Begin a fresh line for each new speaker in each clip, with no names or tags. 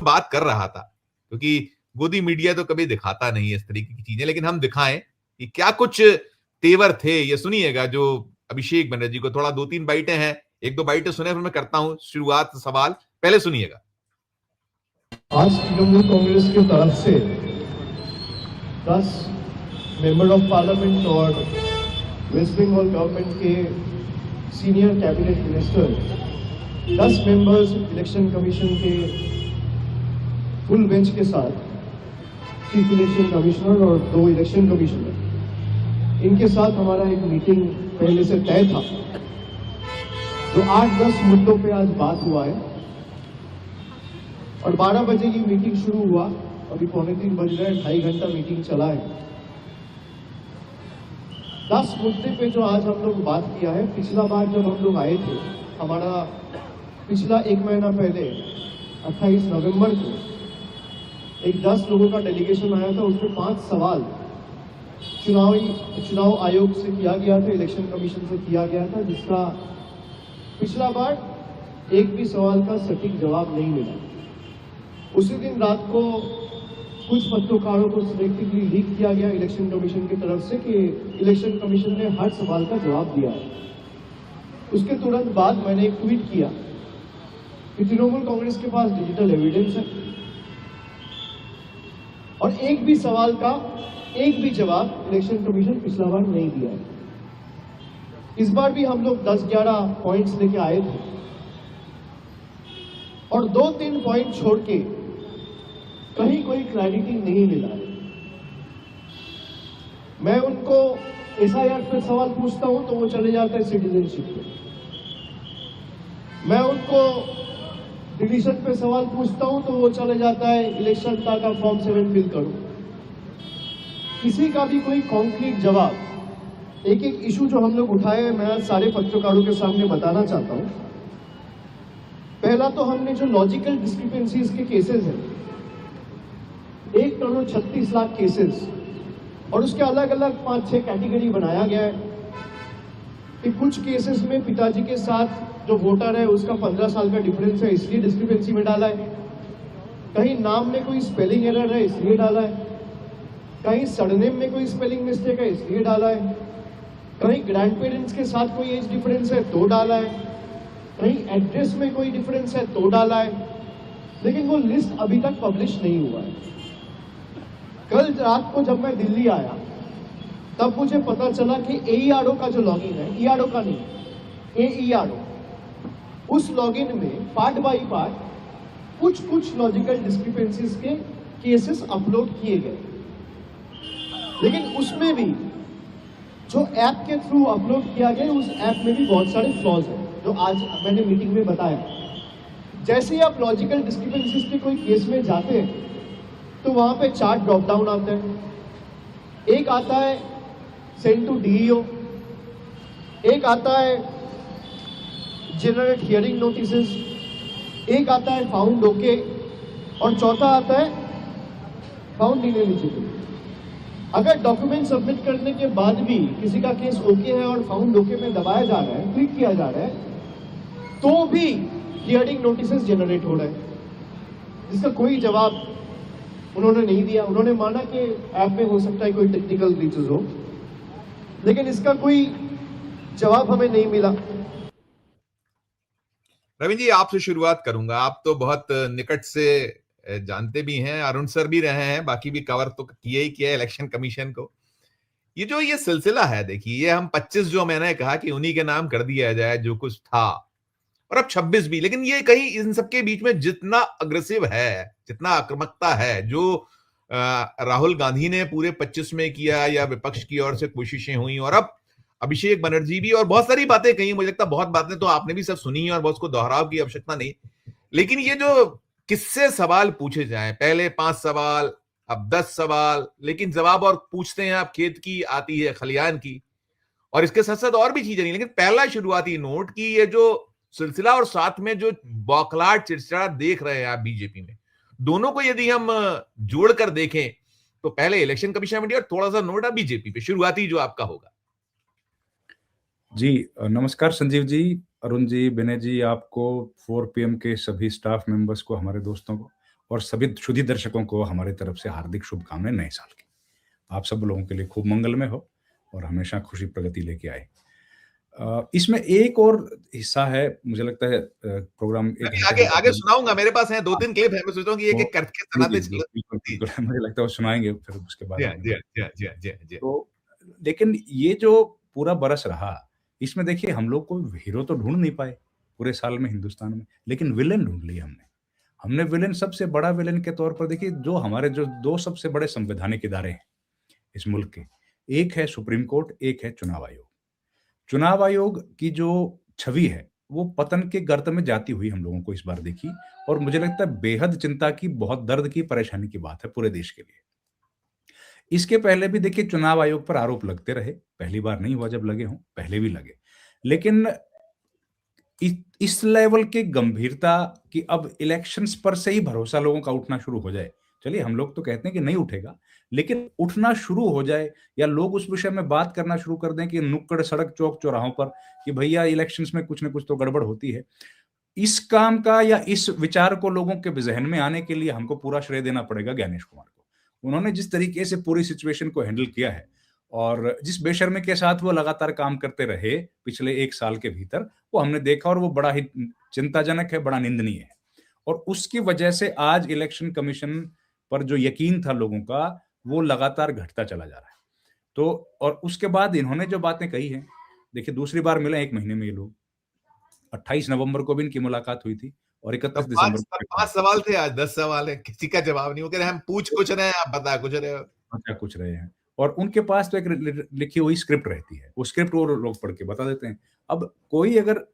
बात कर रहा था, क्योंकि गोदी मीडिया तो कभी दिखाता नहीं है इस तरीके की चीजें, लेकिन हम दिखाएं कि क्या कुछ तेवर थे। ये सुनिएगा जो अभिषेक बनर्जी को, थोड़ा 2-3 बाइटें हैं, 1-2 बाइटें सुने फिर मैं करता हूं शुरुआत सवाल, पहले सुनिएगा।
आज तृणमूल कांग्रेस की तरफ से 10 मेंबर ऑफ पार्लियामेंट और वेस्ट बंगाल गवर्नमेंट के senior cabinet minister, 10 members election commission के फुल बेंच के साथ, चीफ इलेक्शन कमिश्नर और 2 इलेक्शन कमिश्नर, इनके साथ हमारा एक मीटिंग पहले से तय था। तो 8-10 मुद्दों पे आज बात हुआ है और 12 बजे की मीटिंग शुरू हुआ, अभी 2:45 बज रहे हैं, 2.5 घंटा मीटिंग चला है। 10 मुद्दे पे जो आज हम लोग बात किया है, पिछला बार जब हम लोग आए थे, हमारा पिछला 1 महीना पहले 28 नवंबर को एक 10 लोगों का डेलीगेशन आया था, उसमें 5 सवाल चुनाव आयोग से किया गया था, इलेक्शन कमीशन से किया गया था, जिसका पिछला बार एक भी सवाल का सटीक जवाब नहीं मिला। उसी दिन रात को कुछ पत्रकारों को सिलेक्टिवली लीक किया गया इलेक्शन कमीशन की तरफ से कि इलेक्शन कमीशन ने हर सवाल का जवाब दिया है। उसके तुरंत बाद मैंने एक ट्वीट किया कि तृणमूल कांग्रेस के पास डिजिटल एविडेंस है और एक भी सवाल का एक भी जवाब इलेक्शन कमीशन पिछला बार नहीं दिया है। इस बार भी हम लोग 10-11 पॉइंट्स लेके आए थे और 2-3 पॉइंट छोड़ के कहीं कोई क्लैरिटी नहीं मिला है। मैं उनको एसआईआर पे सवाल पूछता हूं तो वो चले जाते हैं सिटीजनशिप पे। मैं उनको डिवीजन पे सवाल पूछता हूं तो वो चले जाता है इलेक्शन का फॉर्म 7 फिल करो। किसी का भी कोई कॉन्क्रीट जवाब, एक एक इशू जो हम लोग उठाए हैं, मैं आज सारे पत्रकारों के सामने बताना चाहता हूं। पहला तो हमने जो लॉजिकल डिस्क्रिपेंसीज के केसेस हैं, 1 करोड़ 36 लाख केसेस, और उसके अलग अलग 5-6 कैटेगरी बनाया गया है कि कुछ केसेस में पिताजी के साथ जो वोटर है उसका 15 साल का डिफरेंस है, इसलिए डिस्क्रिपेंसी में डाला है। कहीं नाम में कोई स्पेलिंग एरर है, इसलिए डाला है। कहीं सरनेम में कोई स्पेलिंग मिस्टेक है, इसलिए डाला है। कहीं ग्रैंड पेरेंट्स के साथ कोई एज डिफरेंस है तो डाला है। कहीं एड्रेस में कोई डिफरेंस है तो डाला है। लेकिन वो लिस्ट अभी तक पब्लिश नहीं हुआ है। कल रात को जब मैं दिल्ली आया तब मुझे पता चला कि AERO का जो लॉगिन है, ERO का नहीं, AERO, उस लॉगिन में पार्ट बाय पार्ट कुछ लॉजिकल डिस्क्रिपेंसीज के केसेस अपलोड किए गए, लेकिन उसमें भी जो ऐप के थ्रू अपलोड किया गया, उस ऐप में भी बहुत सारे फ्लॉज हैं, जो आज मैंने मीटिंग में बताया। जैसे ही आप लॉजिकल डिस्क्रिपेंसीज के कोई केस में जाते हैं तो वहां पे 4 ड्रॉप डाउन आते हैं। एक आता है सेंड टू DEO, एक आता है जनरेट हियरिंग नोटिसेस, एक आता है फाउंड ओके, और चौथा आता है फाउंड इनएलिजिबल। अगर डॉक्यूमेंट सबमिट करने के बाद भी किसी का केस ओके है और फाउंड ओके में दबाया जा रहा है, क्लिक किया जा रहा है, तो भी हियरिंग नोटिसेस जनरेट हो रहे हैं, जिसका कोई जवाब उन्होंने नहीं दिया। उन्होंने माना कि ऐप में हो सकता है कोई टेक्निकल ग्लिचेस हो, लेकिन इसका कोई जवाब हमें नहीं मिला।
रविंद्र जी, आपसे शुरुआत करूंगा। आप तो बहुत निकट से जानते भी हैं, अरुण सर भी रहे हैं, बाकी भी कवर तो किए ही किया इलेक्शन कमीशन को। ये सिलसिला है, देखिए, ये हम 25 जो मैंने कहा कि उन्हीं के नाम कर दिया जाए जो कुछ था, और अब 26 भी, लेकिन ये कहीं इन सबके बीच में जितना अग्रेसिव है, जितना आक्रामकता है, जो राहुल गांधी ने पूरे 25 में किया या विपक्ष की ओर से कोशिशें हुई, और अब अभिषेक बनर्जी भी, और बहुत सारी बातें कही, मुझे लगता है बहुत बातें तो आपने भी सब सुनी है और बहुत उसको दोहराव की आवश्यकता नहीं। लेकिन ये जो किससे सवाल पूछे जाएं, पहले 5 सवाल, अब 10 सवाल, लेकिन जवाब और पूछते हैं, अब खेत की आती है खलियान की, और इसके साथ साथ और भी चीजें नहीं। लेकिन पहला शुरुआती नोट की ये जो सिलसिला और साथ में जो बौखलाहट, चिड़चिड़ा देख रहे हैं आप बीजेपी में, दोनों को यदि हम जोड़कर देखें तो पहले इलेक्शन कमीशन ऑफ इंडिया और थोड़ा सा नोट बीजेपी पे शुरुआती जो आपका होगा।
जी नमस्कार संजीव जी, अरुण जी, विनय जी, आपको 4 PM के सभी स्टाफ मेंबर्स को, हमारे दोस्तों को, और सभी शुद्धि दर्शकों को हमारे तरफ से हार्दिक शुभकामनाएं नए साल की। आप सब लोगों के लिए खूब मंगलमय हो और हमेशा खुशी प्रगति लेके आए। इसमें एक और हिस्सा है, मुझे लगता है प्रोग्राम 1
मैं
घंटे
आगे
से
आगे
ज़्यादा।
सुनाऊंगा, मेरे पास है 2-3
हाँ,
क्लिप है, मैं सोच रहा हूँ कि
तो
एक-एक करके
जी,
सुनाते
जी, जी,
चलो।
बिल्कुल,
जी,
बिल्कुल। मुझे लगता है वो सुनाएँगे, फिर उसके बाद
जी हाँ,
आगे
जी हाँ,
बढ़ेंगे।
जी हाँ, जी हाँ, जी हाँ, जी हाँ।
तो लेकिन ये जो पूरा बरस रहा, इसमें देखिए हम लोग कोई हीरो तो ढूँढ नहीं पाए, पूरे साल में हिंदुस्तान में, लेकिन विलेन ढूँढ लिए हमने। हमने विलेन, सबसे बड़ा विलेन के तौर पर देखिए, जो हमारे जो 2 सबसे बड़े संवैधानिक इदारे हैं इस मुल्क के, एक है सुप्रीम कोर्ट, एक है चुनाव आयोग। चुनाव आयोग की जो छवि है, वो पतन के गर्त में जाती हुई हम लोगों को इस बार दिखी, और मुझे लगता है बेहद चिंता की, बहुत दर्द की, परेशानी की बात है पूरे देश के लिए। इसके पहले भी देखिए चुनाव आयोग पर आरोप लगते रहे, पहली बार नहीं हुआ जब लगे हों, पहले भी लगे। लेकिन इस लेवल की गंभीरता कि अब इलेक्शंस पर से ही भरोसा लोगों का उठना शुरू हो जाए। चलिए, हम लोग तो कहते हैं कि नहीं उठेगा, लेकिन उठना शुरू हो जाए, या लोग उस विषय में बात करना शुरू कर दें कि नुक्कड़ सड़क, चौक चौराहों पर, कि भैया इलेक्शंस में कुछ न कुछ तो गड़बड़ होती है। इस काम का या इस विचार को लोगों के ज़हन में आने के लिए हमको पूरा श्रेय देना पड़ेगा ज्ञानेश कुमार को। उन्होंने जिस तरीके से पूरी सिचुएशन को हैंडल किया है, और जिस बेशर्मी के साथ वो लगातार काम करते रहे पिछले 1 साल के भीतर, वो हमने देखा, और वो बड़ा ही चिंताजनक है, बड़ा निंदनीय है। और उसकी वजह से आज इलेक्शन कमीशन पर जो यकीन था लोगों का, वो लगातार घटता चला जा रहा है। तो और उसके बाद इन्होंने जो बातें कही हैं, देखिए दूसरी बार मिले 1 महीने में ये लोग। 28 नवंबर को भी इनकी मुलाकात हुई थी, और 31 दिसंबर को
तब
पेपर
5 सवाल थे, आज 10 सवाल है, किसी का जवाब नहीं। वो कह रहे हैं हम पूछ कुछ रहे हैं, आप बता कुछ रहे हो।
क्या कुछ रहे हैं। और उनके पास तो एक लिखी हुई स्क्रिप्ट रहती है, वो स्क्रिप्ट वो लोग पढ़ के बता देते हैं। अब कोई अगर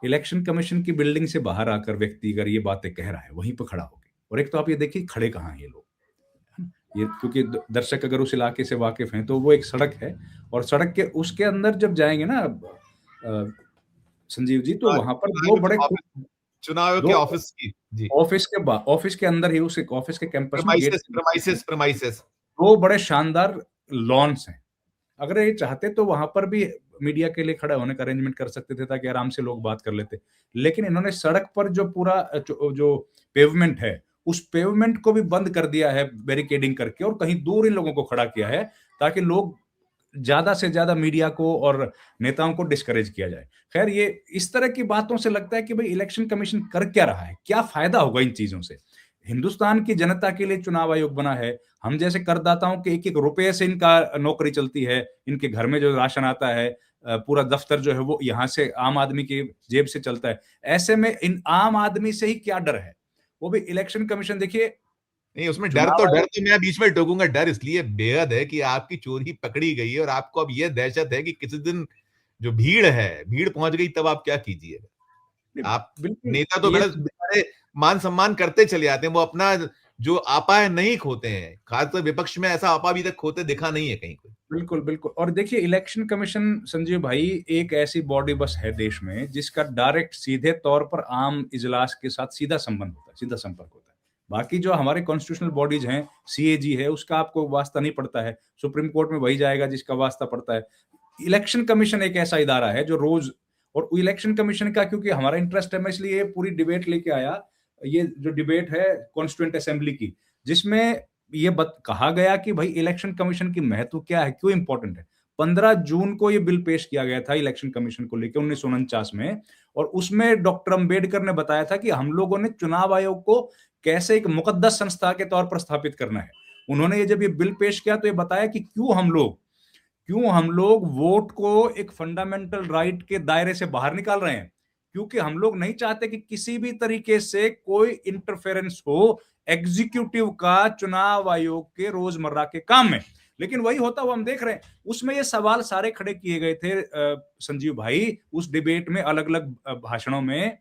इलेक्शन कमीशन की बिल्डिंग से बाहर आकर व्यक्ति अगर ये बातें कह रहा है वहीं पे खड़ा होके, और एक तो आप ये देखिए खड़े कहाँ हैं ये लोग, है ना? ये क्योंकि दर्शक अगर उस इलाके से वाकिफ हैं, तो वो एक सड़क है, और सड़क के उसके अंदर जब जाएंगे ना संजीव जी, तो वहां पर
चुनाव के ऑफिस, चुनाव के
दो
ऑफिस की जी,
ऑफिस के अंदर ही, उस ऑफिस के कैंपस में गेट,
प्रमाइसेस प्रमाइसेस प्रमाइसेस।
2 बड़े शानदार लॉन्स हैं। अगर ये चाहते तो वहां पर भी मीडिया के लिए खड़ा होने का अरेंजमेंट कर सकते थे, ताकि आराम से लोग बात कर लेते। लेकिन इन्होंने सड़क पर जो पूरा जो पेवमेंट है, उस पेवमेंट को भी बंद कर दिया है बैरिकेडिंग करके, और कहीं दूर इन लोगों को खड़ा किया है, ताकि लोग ज्यादा से ज्यादा मीडिया को और नेताओं को डिस्करेज किया जाए। खैर, ये इस तरह की बातों से लगता है कि भाई इलेक्शन कमीशन कर क्या रहा है, क्या फायदा होगा इन चीजों से। हिंदुस्तान की जनता के लिए चुनाव आयोग बना है, हम जैसे करदाताओं के एक एक रुपए से इनका नौकरी चलती है, इनके घर में जो राशन आता है, पूरा दफ्तर जो है वो यहाँ से आम आदमी की जेब से चलता है। ऐसे में इन आम आदमी से ही क्या डर है, वो भी इलेक्शन कमीशन। देखिए,
नहीं, उसमें
चुनाव
डर
आयोग,
तो मैं बीच में टोकूंगा। डर इसलिए बेहद है कि आपकी चोरी पकड़ी गई है, और आपको अब यह दहशत है कि किसी दिन जो भीड़ पहुंच गई, तब आप क्या कीजिए। आप
बिल्कुल
नेता तो
ये
बड़े बड़े मान सम्मान करते चले आते हैं, वो अपना जो आपा है नहीं खोते हैं। खासकर विपक्ष में ऐसा आपा अभी तक खोते दिखा नहीं है कहीं कोई।
बिल्कुल, बिल्कुल। और देखिए, इलेक्शन कमीशन संजीव भाई एक ऐसी बॉडी बस है देश में, जिसका डायरेक्ट सीधे तौर पर आम इजलास के साथ सीधा संबंध होता है, सीधा संपर्क होता है। बाकी जो हमारे कॉन्स्टिट्यूशनल बॉडीज हैं, सीएजी है, उसका आपको वास्ता नहीं पड़ता है। सुप्रीम कोर्ट में वही जाएगा जिसका वास्ता पड़ता है। इलेक्शन कमीशन एक ऐसा इदारा है जो रोज, और इलेक्शन कमीशन का क्योंकि हमारा इंटरेस्ट है, मैं इसलिए ये पूरी डिबेट लेके आया। ये जो डिबेट है कॉन्स्टिट्यूएंट असेंबली की, जिसमें ये कहा गया कि भाई इलेक्शन कमीशन की महत्व क्या है, क्यों इंपॉर्टेंट है। 15 जून को ये बिल पेश किया गया था इलेक्शन कमीशन को लेकर 1949 में, और उसमें डॉक्टर अंबेडकर ने बताया था कि हम लोगों ने चुनाव आयोग को कैसे एक मुकद्दस संस्था के तौर पर स्थापित करना है। उन्होंने ये जब ये बिल पेश किया, तो ये बताया कि क्यों हम लोग वोट को एक फंडामेंटल राइट के दायरे से बाहर निकाल रहे हैं, क्योंकि हम लोग नहीं चाहते कि किसी भी तरीके से कोई इंटरफेरेंस हो एग्जीक्यूटिव का चुनाव आयोग के रोजमर्रा के काम में। लेकिन वही होता हुआ हम देख रहे हैं। उसमें ये सवाल सारे खड़े किए गए थे संजीव भाई, उस डिबेट में, अलग अलग भाषणों में,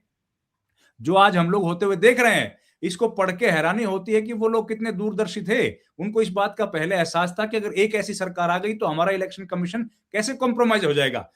जो आज हम लोग होते हुए देख रहे हैं। इसको पढ़ के हैरानी होती है कि वो लोग कितने दूरदर्शी थे। उनको इस बात का पहले एहसास था कि अगर एक ऐसी सरकार आ गई तो हमारा इलेक्शन कमीशन कैसे कॉम्प्रोमाइज हो जाएगा।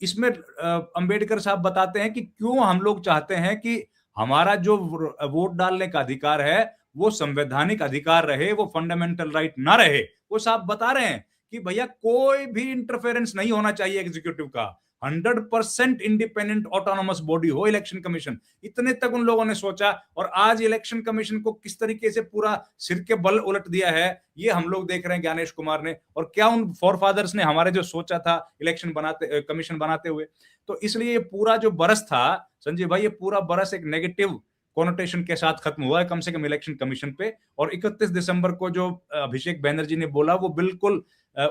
इसमें अंबेडकर साहब बताते हैं कि क्यों हम लोग चाहते हैं कि हमारा जो वोट डालने का अधिकार है वो संवैधानिक अधिकार रहे, वो फंडामेंटल राइट ना रहे। वो साहब बता रहे हैं कि भैया कोई भी इंटरफेरेंस नहीं होना चाहिए एग्जीक्यूटिव का। 100% इंडिपेंडेंट ऑटोनोमस बॉडी हो इलेक्शन कमीशन, इतने तक उन लोगों ने सोचा। और आज इलेक्शन कमीशन को किस तरीके से पूरा सिर के बल उलट दिया है, ये हम लोग देख रहे हैं ज्ञानेश कुमार ने, और क्या उन फोरफादर्स ने हमारे जो सोचा था इलेक्शन बनाते कमीशन बनाते हुए। तो इसलिए ये पूरा जो बरस था संजीव भाई, ये पूरा बरस एक नेगेटिव कॉनोटेशन के साथ खत्म हुआ है, कम से कम इलेक्शन कमीशन पे। और 31 दिसंबर को जो अभिषेक बैनर्जी ने बोला, वो बिल्कुल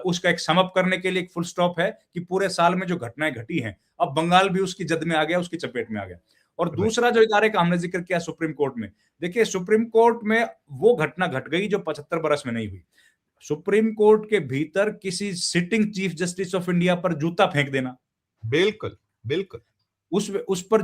उसका एक समअप करने के लिए एक फुल स्टॉप है कि पूरे साल में जो घटनाएं घटी हैं, अब बंगाल भी उसकी जद में आ गया, उसकी चपेट में आ गया। और दूसरा जो इदारे का हमने जिक्र किया सुप्रीम कोर्ट में, देखिए सुप्रीम कोर्ट में वो घटना घट गई जो 75 बरस में नहीं हुई। सुप्रीम कोर्ट के भीतर किसी sitting chief justice of India पर जूता फेंक देना,
बिल्कुल बिल्कुल,
उस पर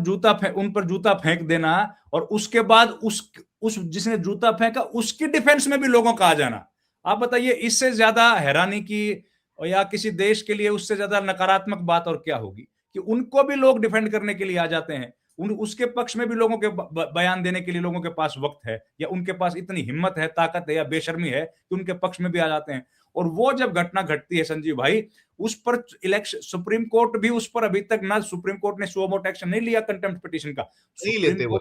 उन पर जूता फेंक देना, और उसके बाद उस जिसने जूता फेंका उसकी डिफेंस में भी लोगों का आ जाना। आप बताइए, इससे ज्यादा हैरानी की या किसी देश के लिए उससे ज्यादा नकारात्मक बात और क्या होगी कि उनको भी लोग डिफेंड करने के लिए आ जाते हैं, उसके पक्ष में भी लोगों के बयान देने के लिए लोगों के पास वक्त है, या उनके पास इतनी हिम्मत है, ताकत है या बेशर्मी है कि उनके पक्ष में भी आ जाते हैं। और वो जब घटना घटती है संजीव भाई, उस पर इलेक्शन सुप्रीम कोर्ट भी उस पर अभी तक ना सुप्रीम कोर्ट ने सो मोट एक्शन नहीं लिया कंटेम्प्ट पिटीशन का।
नहीं लेते वो।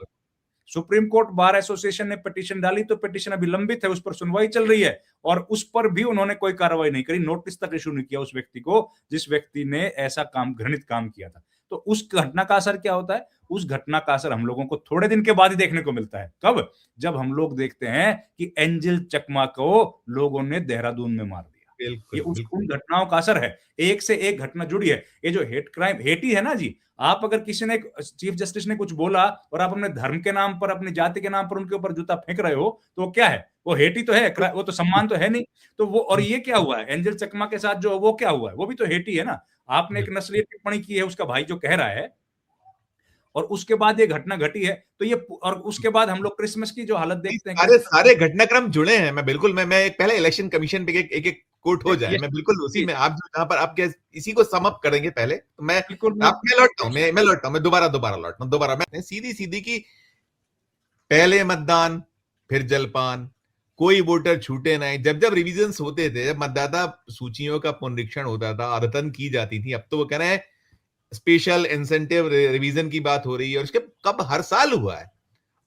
सुप्रीम कोर्ट बार एसोसिएशन ने पिटीशन डाली, तो पिटीशन अभी लंबित है, उस पर सुनवाई चल रही है, और उस पर भी उन्होंने कोई कार्रवाई नहीं करी, नोटिस तक इशू नहीं किया उस व्यक्ति को जिस व्यक्ति ने ऐसा काम, घृणित काम किया था। तो उस घटना का असर क्या होता है? उस घटना का असर हम लोगों को थोड़े दिन के बाद ही देखने को मिलता है। कब? जब हम लोग देखते हैं कि एंजल चकमा को लोगों ने देहरादून में मार दिया। ये उन घटनाओं का असर है, एक से एक घटना जुड़ी है। ये जो हेट क्राइम, हेटी है ना जी, आप अगर किसी ने, चीफ जस्टिस ने कुछ बोला और आप अपने धर्म के नाम पर, अपनी जाति के नाम पर उनके ऊपर जूता फेंक रहे हो, तो वो क्या है? वो हेटी तो है, वो तो सम्मान तो है नहीं। तो वो, और ये क्या हुआ है एंजल चकमा के साथ, जो वो क्या हुआ है? वो भी तो हेटी है ना। आपने एक नस्लीय टिप्पणी की है, उसका भाई जो कह रहा है, और उसके बाद ये घटना घटी है। तो ये, और उसके बाद हम लोग क्रिसमस की जो हालत देखते हैं,
सारे घटनाक्रम जुड़े हैं। मैं बिल्कुल, मैं एक पहले इलेक्शन कमीशन पे एक कोट हो जाए, मैं बिल्कुल उसी में, आप जहां पर आप इसी को सम अप करेंगे पहले, तो मैं लौटता हूं, मैं दोबारा मैं सीधी की, पहले मतदान फिर जलपान, कोई वोटर छूटे नहीं। जब रिविजन्स होते थे, जब मतदाता सूचियों का पुनरीक्षण होता था, अद्यतन की जाती थी, अब तो वो कह रहे हैं स्पेशल इंसेंटिव रिवीजन की बात हो रही है, और इसके कब हर साल हुआ है,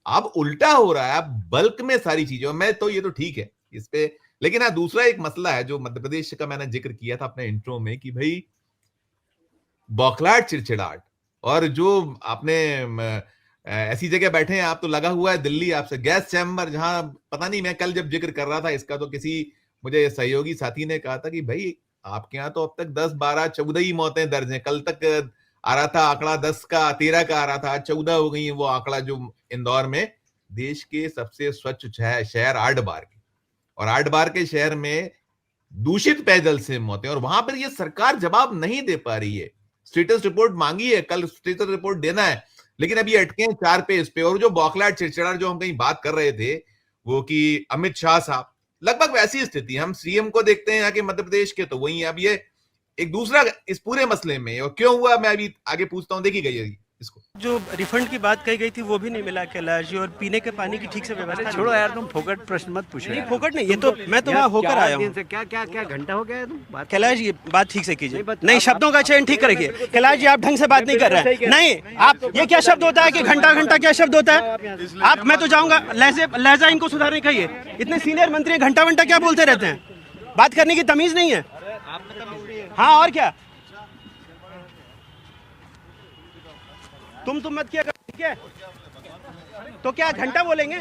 अब उल्टा हो रहा है, अब बल्क में सारी चीजों में। तो ये तो ठीक है इस पे, लेकिन हाँ, दूसरा एक मसला है जो मध्य प्रदेश का मैंने जिक्र किया था अपने इंट्रो में, कि भाई बौखलाहट, चिड़चिड़ाहट, और जो आपने ऐसी जगह बैठे हैं आप, तो लगा हुआ है दिल्ली आपसे गैस चैम्बर, जहां पता नहीं, मैं कल जब जिक्र कर रहा था इसका, तो किसी मुझे सहयोगी साथी ने कहा था कि भाई आपके यहाँ तो अब तक 10, 12, 14 ही मौतें दर्ज हैं। कल तक आ रहा था आंकड़ा 10 का, 13 का आ रहा था, आज 14 हो गई है वो आंकड़ा, जो इंदौर में देश के सबसे स्वच्छ शहर 8 बार के, और 8 बार के शहर में दूषित पेयजल से मौतें, और वहां पर ये सरकार जवाब नहीं दे पा रही है। स्टेटस रिपोर्ट मांगी है, कल स्टेटस रिपोर्ट देना है, लेकिन अभी अटके हैं 4 पेज पे। और जो बौखलाहट, चिड़चिड़ा जो हम कहीं बात कर रहे थे, वो कि अमित शाह साहब, लगभग वैसी स्थिति हम सीएम को देखते हैं यहाँ के मध्य प्रदेश के, तो वही अब ये एक दूसरा इस पूरे मसले में, और क्यों हुआ मैं अभी आगे पूछता हूँ, देखी गई है इसको।
जो रिफंड की बात कही गई थी वो भी नहीं मिला कैलाश जी, और पीने के पानी की ठीक से व्यवस्था।
छोड़ो यार, तुम फोकट प्रश्न मत पूछो।
नहीं फोकट नहीं, ये तो मैं तो वहाँ होकर आया हूँ।
क्या घंटा हो गया है तुम?
कैलाश जी बात ठीक से कीजिए, नहीं शब्दों का चयन ठीक रखिए। कैलाश जी आप ढंग से बात नहीं कर रहे हैं। नहीं, आप ये क्या शब्द होता है कि घंटा घंटा, क्या शब्द होता है? आप, मैं तो जाऊंगा, लहजा इनको सुधारने कहिए। इतने सीनियर मंत्री घंटा घंटा क्या बोलते रहते हैं? बात करने की तमीज नहीं है। हाँ और क्या, तुम मत किया करो, ठीक है? तो क्या घंटा बोलेंगे?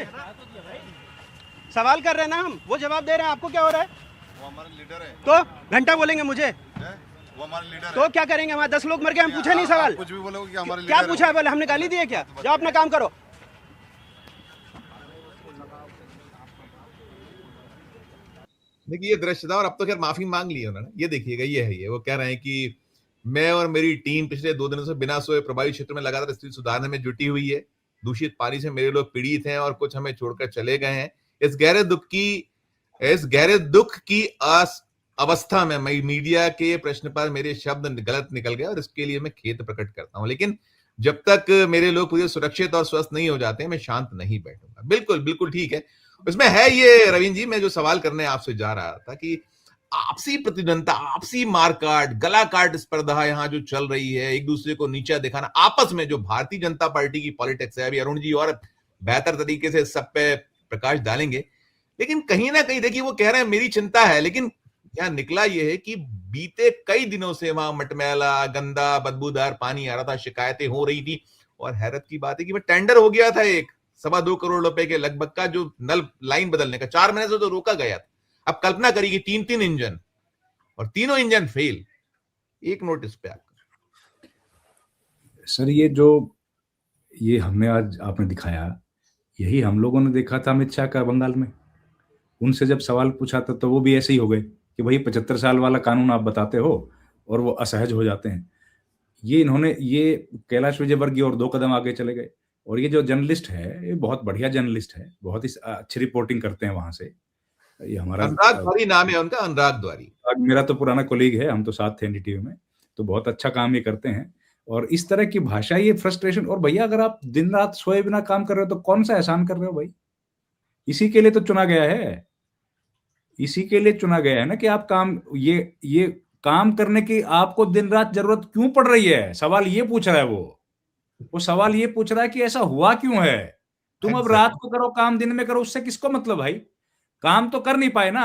सवाल कर रहे हैं ना हम, वो जवाब दे रहे हैं, आपको क्या हो रहा है?
वो हमारा लीडर है,
तो घंटा बोलेंगे मुझे?
वो हमारा लीडर
तो क्या करेंगे? वहाँ 10 लोग मर गए, हम पूछे नहीं सवाल?
कुछ भी बोलोगे कि हमारे
क्या पूछा है? बोले हमने गाली दी है क्या? जाओ अपना काम करो।
देखिए ये दृश्य था, और अब तो खैर माफी मांग ली उन्होंने। ये देखिएगा, ये है, ये वो कह रहे हैं कि मैं और मेरी टीम पिछले 2 दिनों से बिना सोए प्रभावित क्षेत्र में लगातार स्थिति सुधारने में जुटी हुई है। दूषित पानी से मेरे लोग पीड़ित हैं, और कुछ हमें छोड़कर चले गए हैं। इस गहरे दुख की अवस्था में मीडिया के प्रश्न पर मेरे शब्द गलत निकल गए, और इसके लिए मैं खेद प्रकट करता हूं। लेकिन जब तक मेरे लोग पूरे सुरक्षित और स्वस्थ नहीं हो जाते, मैं शांत नहीं बैठूंगा। बिल्कुल बिल्कुल ठीक है। इसमें है ये, रविंद्र जी, मैं जो सवाल करने आपसे जा रहा था कि आपसी प्रतिद्वंदता, आपसी मारकाट, गला काट स्पर्धा यहाँ जो चल रही है, एक दूसरे को नीचा दिखाना आपस में, जो भारतीय जनता पार्टी की पॉलिटिक्स है, अभी अरुण जी और बेहतर तरीके से सब पे प्रकाश डालेंगे, लेकिन कहीं ना कहीं देखिए वो कह रहे हैं मेरी चिंता है, लेकिन यहाँ निकला ये है कि बीते कई दिनों से वहां मटमैला, गंदा, बदबूदार पानी आ रहा था, शिकायतें हो रही थी, और हैरत की बात है कि वह टेंडर हो गया था एक 2.25 करोड़ रुपए के लगभग का, जो नल लाइन बदलने का 4 महीने से तो रोका गया था। अब कल्पना करिए कि 3-3 इंजन और तीनों इंजन फेल, एक नोटिस पे आपका।
सर ये हमने आज आपने दिखाया, यही हम लोगों ने देखा था अमित शाह का बंगाल में। उनसे जब सवाल पूछा था तो वो भी ऐसे ही हो गए कि भाई 75 साल वाला कानून आप बताते हो, और वो असहज हो जाते हैं। ये कैलाश विजयवर्गीय और 2 कदम आगे चले गए। और ये जो जर्नलिस्ट है, ये बहुत बढ़िया जर्नलिस्ट है, बहुत ही अच्छी रिपोर्टिंग करते हैं वहां से। ये हमारा
अनुराग द्वारी नाम है उनका, अनुराग द्वारी।
मेरा तो पुराना कोलीग है, हम तो साथ थे एनडीटीवी में, तो बहुत अच्छा काम ये करते हैं। और इस तरह की भाषा, ये फ्रस्ट्रेशन, और भैया अगर आप दिन रात सोए बिना काम कर रहे हो तो कौन सा एहसान कर रहे हो भाई? इसी के लिए तो चुना गया है, इसी के लिए चुना गया है ना कि आप ये काम करने की आपको दिन रात जरूरत क्यों पड़ रही है? सवाल ये पूछ रहा है वो सवाल ये पूछ रहा है कि ऐसा हुआ क्यों है? तुम अब रात को करो काम, दिन में करो, उससे किसको मतलब भाई? काम तो कर नहीं पाए ना,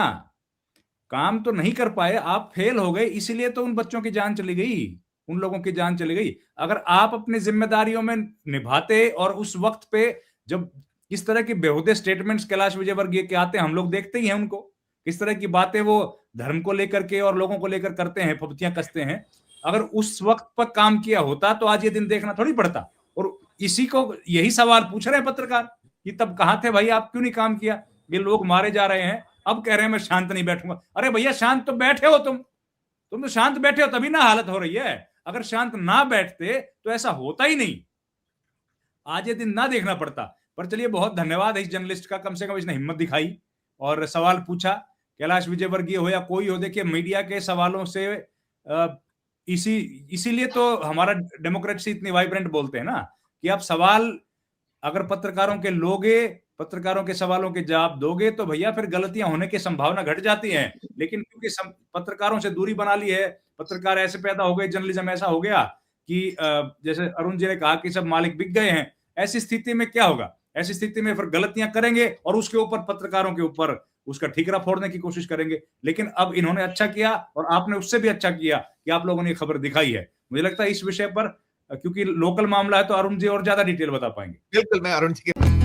काम तो नहीं कर पाए, आप फेल हो गए, इसीलिए तो उन बच्चों की जान चली गई, उन लोगों की जान चली गई। अगर आप अपनी जिम्मेदारियों में निभाते, और उस वक्त पे जब इस तरह की बेहुदे स्टेटमेंट्स कैलाश विजयवर्गीय के आते हैं, हम लोग देखते ही हैं उनको, किस तरह की बातें वो धर्म को लेकर के और लोगों को लेकर करते हैं, फब्तियां कसते हैं। अगर उस वक्त पर काम किया होता तो आज ये दिन देखना थोड़ी पड़ता। और इसी को यही सवाल पूछ रहे हैं पत्रकार कि तब कहां थे भाई, आप क्यों नहीं काम किया? ये लोग मारे जा रहे हैं, अब कह रहे हैं मैं शांत नहीं बैठूंगा। अरे भैया शांत तो बैठे हो, तुम तो शांत बैठे हो, तभी ना हालत हो रही है। अगर शांत ना बैठते तो ऐसा होता ही नहीं, आज ये दिन ना देखना पड़ता। पर चलिए, बहुत धन्यवाद है इस जर्नलिस्ट का, कम से कम इसने हिम्मत दिखाई और सवाल पूछा। कैलाश विजयवर्गीय हो या कोई हो, देखिए मीडिया के सवालों से इसीलिए तो हमारा डेमोक्रेसी इतनी वाइब्रेंट बोलते हैं ना, कि आप सवाल अगर पत्रकारों के लोगे, पत्रकारों के सवालों के जवाब दोगे, तो भैया फिर गलतियां होने की संभावना घट जाती है। लेकिन क्योंकि पत्रकारों से दूरी बना ली है, पत्रकार ऐसे पैदा हो गए, जर्नलिज्म ऐसा हो गया कि जैसे अरुण जी ने कहा कि सब मालिक बिक गए हैं। ऐसी स्थिति में क्या होगा? ऐसी स्थिति में फिर गलतियां करेंगे और उसके ऊपर, पत्रकारों के ऊपर उसका ठीकरा फोड़ने की कोशिश करेंगे। लेकिन अब इन्होंने अच्छा किया, और आपने उससे भी अच्छा किया कि आप लोगों ने खबर दिखाई है। मुझे लगता है इस विषय पर, क्योंकि लोकल मामला है, तो अरुण जी और ज्यादा डिटेल बता पाएंगे।
बिल्कुल, मैं अरुण जी के